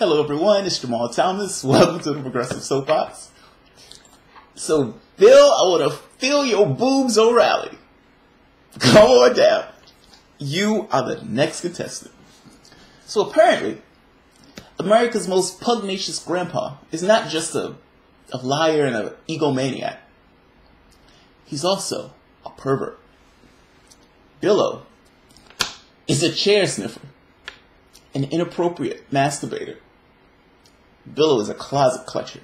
Hello everyone, it's Jamal Thomas. Welcome to the Progressive Soapbox. So, Bill, I want to feel your boobs O'Reilly. Come on down. You are the next contestant. So apparently, America's most pugnacious grandpa is not just a liar and an egomaniac. He's also a pervert. Billo is a chair sniffer, an inappropriate masturbator. Billo is a closet clutcher.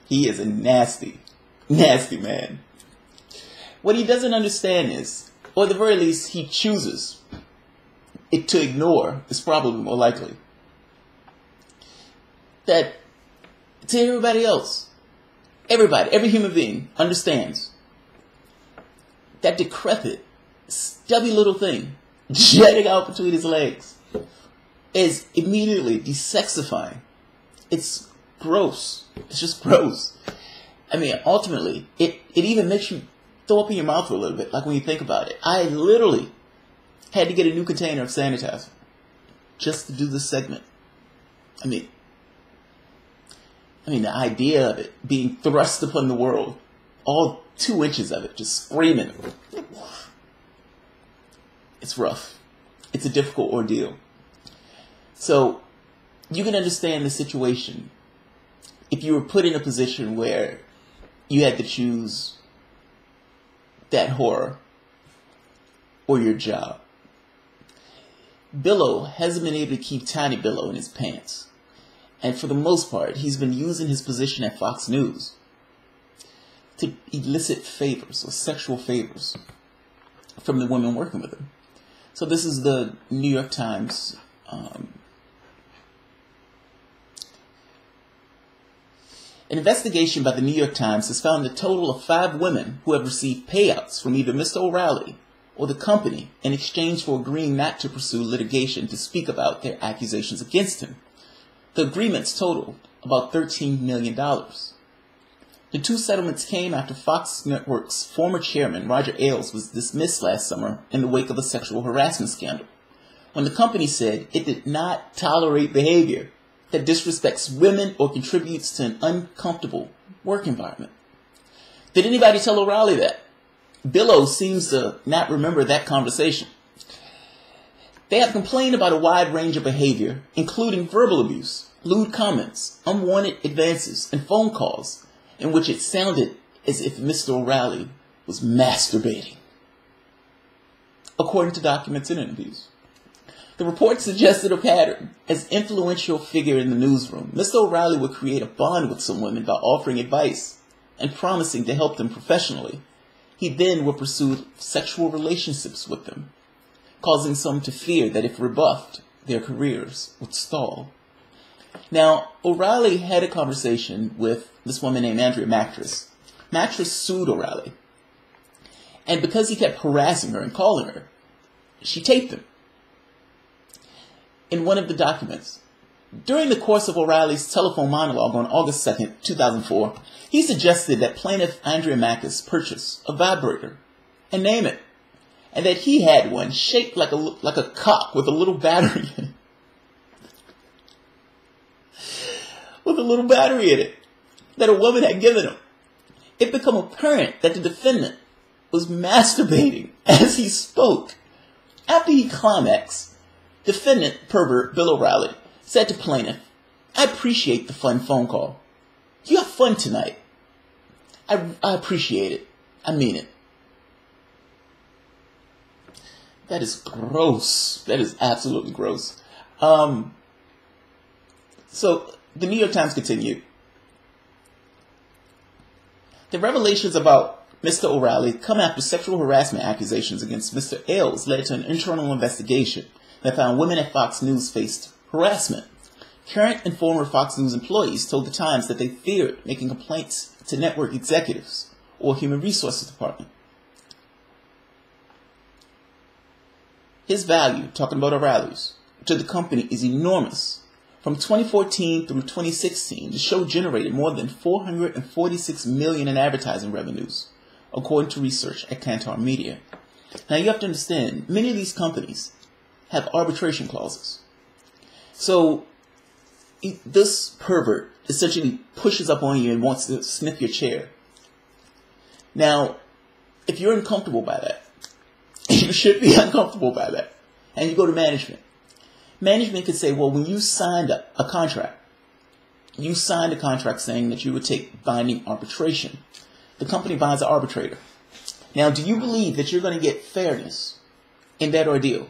He is a nasty, nasty man. What he doesn't understand is, or at the very least he chooses it to ignore, is probably more likely, that to everybody else, every human being understands that decrepit, stubby little thing jetting out between his legs is immediately desexifying. It's gross. It's just gross. I mean, ultimately, it even makes you throw up in your mouth for a little bit, like when you think about it. I literally had to get a new container of sanitizer just to do this segment. I mean, the idea of it being thrust upon the world, all 2 inches of it, just screaming. It's rough. It's a difficult ordeal. So, you can understand the situation if you were put in a position where you had to choose that horror or your job. Billo hasn't been able to keep Tiny Billo in his pants. And for the most part, he's been using his position at Fox News to elicit favors or sexual favors from the women working with him. So this is the New York Times. An investigation by the New York Times has found a total of 5 women who have received payouts from either Mr. O'Reilly or the company in exchange for agreeing not to pursue litigation to speak about their accusations against him. The agreements totaled about $13 million. The 2 settlements came after Fox Network's former chairman, Roger Ailes, was dismissed last summer in the wake of a sexual harassment scandal, when the company said it did not tolerate behavior that disrespects women or contributes to an uncomfortable work environment. Did anybody tell O'Reilly that? Billo seems to not remember that conversation. They have complained about a wide range of behavior, including verbal abuse, lewd comments, unwanted advances, and phone calls in which it sounded as if Mr. O'Reilly was masturbating, according to documents and interviews. The report suggested a pattern. As influential figure in the newsroom, Mr. O'Reilly would create a bond with some women by offering advice and promising to help them professionally. He then would pursue sexual relationships with them, causing some to fear that if rebuffed, their careers would stall. Now, O'Reilly had a conversation with this woman named Andrea Mattress. Mattress sued O'Reilly, and because he kept harassing her and calling her, she taped him. In one of the documents, during the course of O'Reilly's telephone monologue on August 2nd, 2004, he suggested that plaintiff Andrea Mattress purchase a vibrator and name it, and that he had one shaped like a cock with a little battery in it. With a little battery in it that a woman had given him. It became apparent that the defendant was masturbating as he spoke. After he climaxed, defendant pervert Bill O'Reilly said to plaintiff, "I appreciate the fun phone call. You have fun tonight. I appreciate it. I mean it." That is gross. That is absolutely gross. So the New York Times continued. The revelations about Mr. O'Reilly come after sexual harassment accusations against Mr. Ailes led to an internal investigation that found women at Fox News faced harassment. Current and former Fox News employees told the Times that they feared making complaints to network executives or human resources department. His value, talking about O'Reilly's, to the company is enormous. From 2014 through 2016, the show generated more than $446 million in advertising revenues, according to research at Kantar Media. Now you have to understand, many of these companies have arbitration clauses. So this pervert essentially pushes up on you and wants to sniff your chair. Now, if you're uncomfortable by that, you should be uncomfortable by that, and you go to management. Management could say, well, when you signed a contract, you signed a contract saying that you would take binding arbitration. The company binds an arbitrator. Now, do you believe that you're going to get fairness in that ordeal?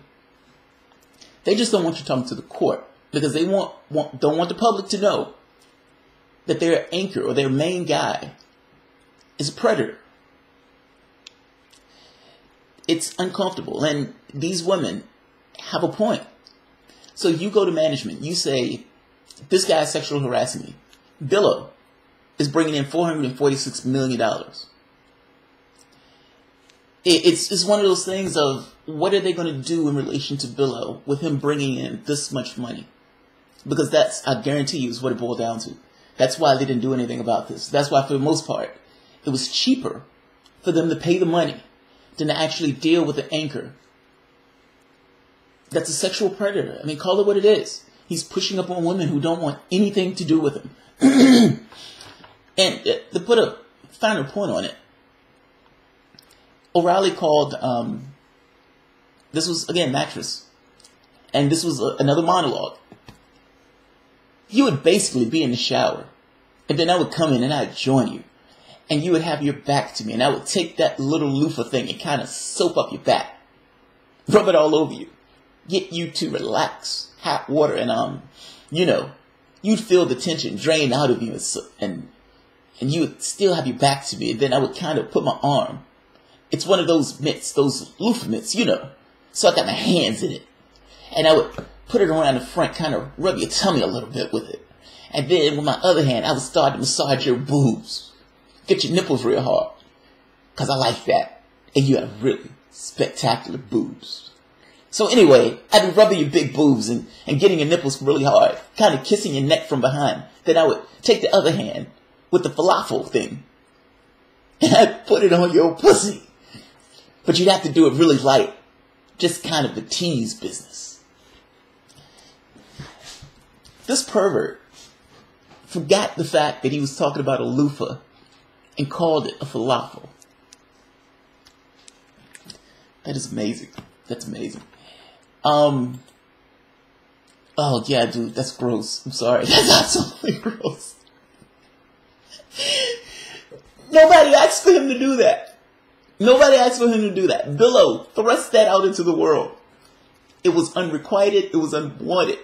They just don't want you talking to the court because they don't want the public to know that their anchor or their main guy is a predator. It's uncomfortable, and these women have a point. So you go to management, you say, this guy is sexually harassing me. Billow is bringing in $446 million. It's one of those things of, what are they going to do in relation to Billow with him bringing in this much money? Because that's, I guarantee you, is what it boiled down to. That's why they didn't do anything about this. That's why, for the most part, it was cheaper for them to pay the money than to actually deal with the anchor. That's a sexual predator. I mean, call it what it is. He's pushing up on women who don't want anything to do with him. And to put a finer point on it, O'Reilly called, this was, again, Mattress. And this was another monologue. You would basically be in the shower. And then I would come in and I'd join you. And you would have your back to me. And I would take that little loofah thing and kind of soap up your back. Rub it all over you. Get you to relax. Hot water. And, you'd feel the tension drain out of you. And you would still have your back to me. And then I would kind of put my arm. It's one of those mitts, those loofah mitts, So I got my hands in it. And I would put it around the front, kind of rub your tummy a little bit with it. And then with my other hand, I would start to massage your boobs. Get your nipples real hard. Because I like that. And you have really spectacular boobs. So anyway, I'd be rubbing your big boobs and getting your nipples really hard. Kind of kissing your neck from behind. Then I would take the other hand with the falafel thing. And I'd put it on your pussy. But you'd have to do it really light. Just kind of the tease business. This pervert forgot the fact that he was talking about a loofah and called it a falafel. That is amazing. That's amazing. Oh yeah, dude, that's gross. I'm sorry. That's absolutely gross. Nobody asked for him to do that. Nobody asked for him to do that. Billow thrust that out into the world. It was unrequited. It was unwanted.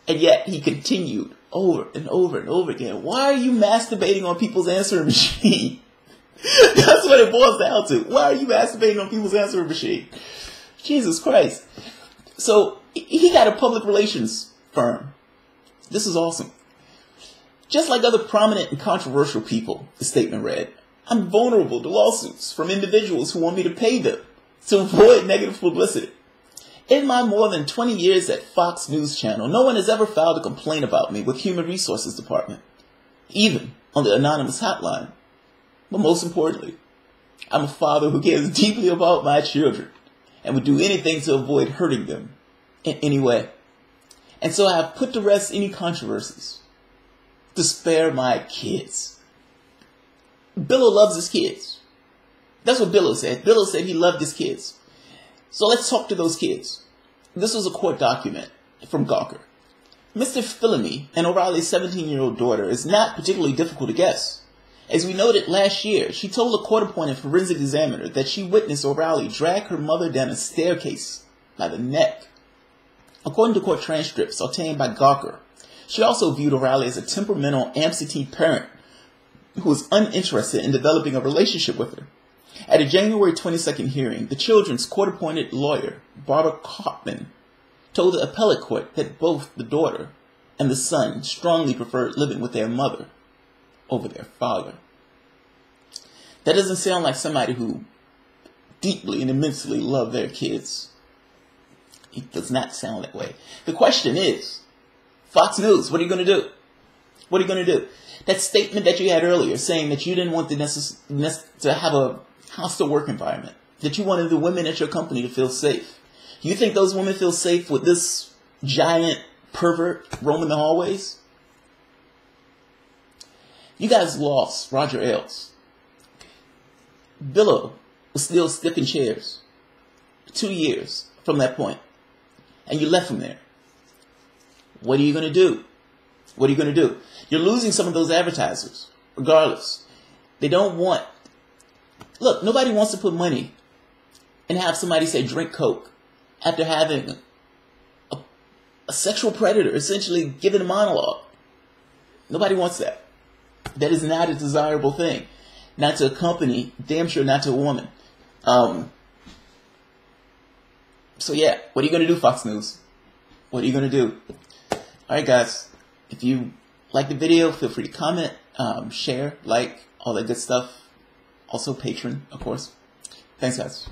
And yet he continued over and over and over again. Why are you masturbating on people's answering machine? That's what it boils down to. Why are you masturbating on people's answering machine? Jesus Christ. So he got a public relations firm. This is awesome. Just like other prominent and controversial people, the statement read, I'm vulnerable to lawsuits from individuals who want me to pay them to avoid negative publicity. In my more than 20 years at Fox News Channel, no one has ever filed a complaint about me with Human Resources Department, even on the anonymous hotline. But most importantly, I'm a father who cares deeply about my children and would do anything to avoid hurting them in any way. And so I have put to rest any controversies to spare my kids. Billow loves his kids. That's what Billow said. Billow said he loved his kids. So let's talk to those kids. This was a court document from Gawker. Mr. Phillamy and O'Reilly's 17-year-old daughter is not particularly difficult to guess. As we noted last year, she told a court-appointed forensic examiner that she witnessed O'Reilly drag her mother down a staircase by the neck. According to court transcripts obtained by Gawker, she also viewed O'Reilly as a temperamental, absentee parent who was uninterested in developing a relationship with her. At a January 22nd hearing, the children's court-appointed lawyer, Barbara Kaufman, told the appellate court that both the daughter and the son strongly preferred living with their mother over their father. That doesn't sound like somebody who deeply and immensely loved their kids. It does not sound that way. The question is, Fox News, what are you going to do? What are you going to do? That statement that you had earlier saying that you didn't want to have a hostile work environment, that you wanted the women at your company to feel safe. You think those women feel safe with this giant pervert roaming the hallways? You guys lost Roger Ailes. Billow was still stiffing chairs 2 years from that point, and you left him there. What are you going to do? What are you going to do? You're losing some of those advertisers, regardless. They don't want... Look, nobody wants to put money and have somebody say, drink Coke, after having a sexual predator essentially giving a monologue. Nobody wants that. That is not a desirable thing. Not to a company, damn sure not to a woman. So yeah, what are you going to do, Fox News? What are you going to do? Alright guys, if you like the video, feel free to comment, share, like, all that good stuff. Also Patreon, of course. Thanks guys.